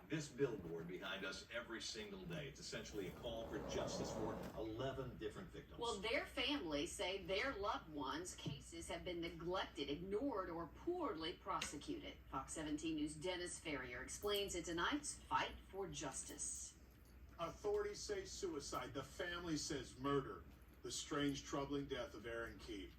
This billboard behind us every single day. It's essentially a call for justice for 11 different victims. Well, their families say their loved ones' cases have been neglected, ignored, or poorly prosecuted. Fox 17 News' Dennis Ferrier explains in tonight's fight for justice. Authorities say suicide. The family says murder. The strange, troubling death of Aaron Key.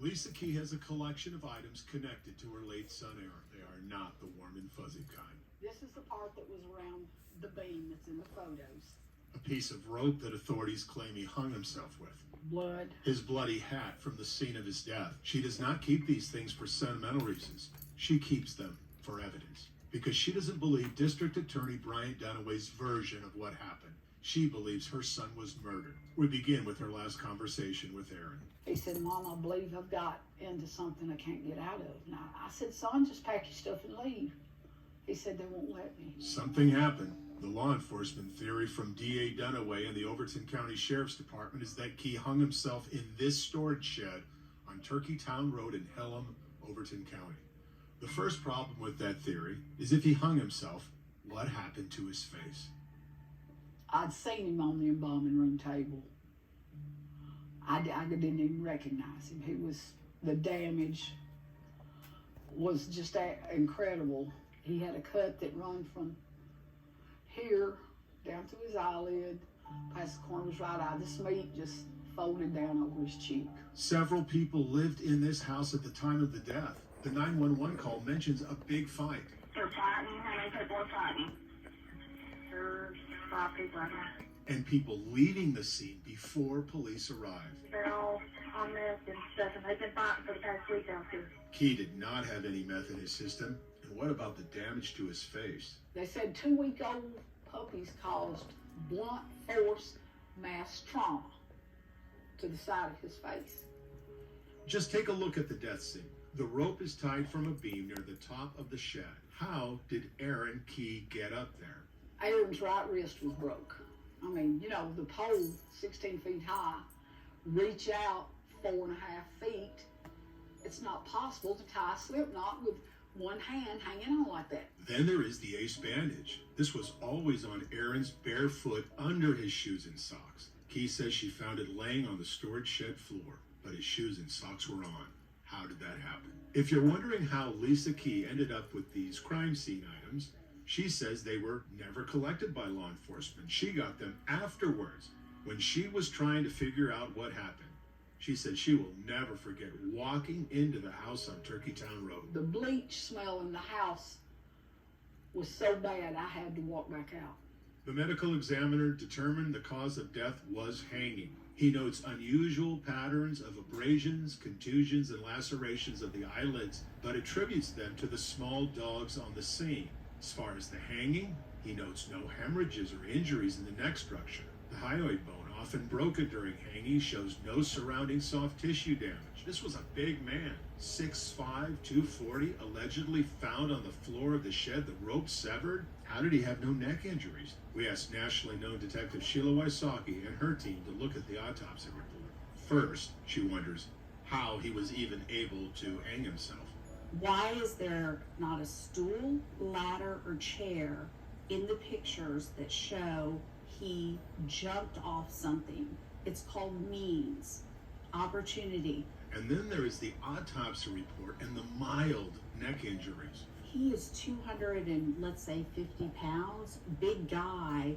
Lisa Key has a collection of items connected to her late son, Aaron. They are not the warm and fuzzy kind. This is the part that was around the beam that's in the photos. A piece of rope that authorities claim he hung himself with. Blood. His bloody hat from the scene of his death. She does not keep these things for sentimental reasons. She keeps them for evidence. Because she doesn't believe District Attorney Bryant Dunaway's version of what happened. She believes her son was murdered. We begin with her last conversation with Aaron. He said, Mom, I believe I've got into something I can't get out of. Now, I said, son, just pack your stuff and leave. He said, they won't let me. Something happened. The law enforcement theory from D.A. Dunaway and the Overton County Sheriff's Department is that Key hung himself in this storage shed on Turkeytown Road in Pelham, Overton County. The first problem with that theory is if he hung himself, what happened to his face? I'd seen him on the embalming room table. I didn't even recognize him. The damage was just incredible. He had a cut that run from here down to his eyelid, past the corner of his right eye. This meat just folded down over his cheek. Several people lived in this house at the time of the death. The 911 call mentions a big fight. They're fighting. How many people are fighting? There's 5 people in there. And people leaving the scene before police arrived. They're all on meth and stuff, and they've been fighting for the past week out here. Key did not have any meth in his system. And what about the damage to his face? They said 2-week-old puppies caused blunt force mass trauma to the side of his face. Just take a look at the death scene. The rope is tied from a beam near the top of the shed. How did Aaron Key get up there? Aaron's right wrist was broke. I mean, the pole, 16 feet high, reach out 4.5 feet. It's not possible to tie a slip knot with one hand hanging on like that. Then there is the ace bandage. This was always on Aaron's bare foot under his shoes and socks. Key says she found it laying on the storage shed floor, but his shoes and socks were on. How did that happen? If you're wondering how Lisa Key ended up with these crime scene items, she says they were never collected by law enforcement. She got them afterwards when she was trying to figure out what happened. She said she will never forget walking into the house on Turkeytown Road. The bleach smell in the house was so bad I had to walk back out. The medical examiner determined the cause of death was hanging. He notes unusual patterns of abrasions, contusions, and lacerations of the eyelids, but attributes them to the small dogs on the scene. As far as the hanging, he notes no hemorrhages or injuries in the neck structure. The hyoid bone, often broken during hanging, shows no surrounding soft tissue damage. This was a big man, 6'5", 240, allegedly found on the floor of the shed, the rope severed. How did he have no neck injuries? We asked nationally known Detective Sheila Wysocki and her team to look at the autopsy report. First, she wonders how he was even able to hang himself. Why is there not a stool, ladder, or chair in the pictures that show he jumped off something? It's called means, opportunity. And then there is the autopsy report and the mild neck injuries. He is 200 and let's say 50 pounds, big guy.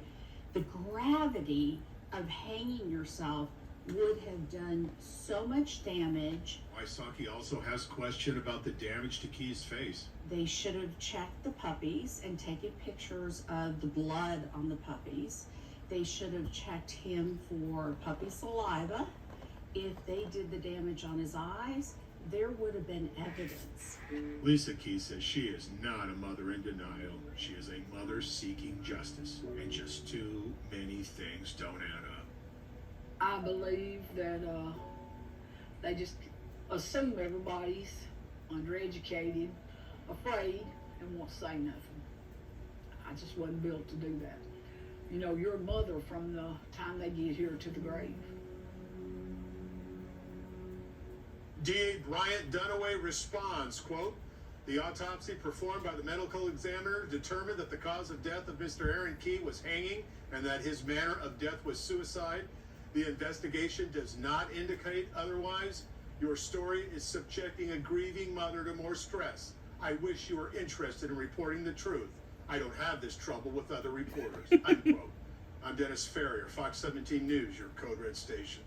The gravity of hanging yourself would have done so much damage. Wysocki also has question about the damage to Key's face. They should have checked the puppies and taken pictures of the blood on the puppies. They should have checked him for puppy saliva. If they did the damage on his eyes, there would have been evidence. Lisa Key says she is not a mother in denial. She is a mother seeking justice. And just too many things don't add up. I believe that they just assume everybody's undereducated, afraid, and won't say nothing. I just wasn't built to do that. You're a mother from the time they get here to the grave. D.A. Bryant Dunaway responds, quote, The autopsy performed by the medical examiner determined that the cause of death of Mr. Aaron Key was hanging and that his manner of death was suicide. The investigation does not indicate otherwise. Your story is subjecting a grieving mother to more stress. I wish you were interested in reporting the truth. I don't have this trouble with other reporters. Unquote. I'm Dennis Ferrier, Fox 17 News, your Code Red station.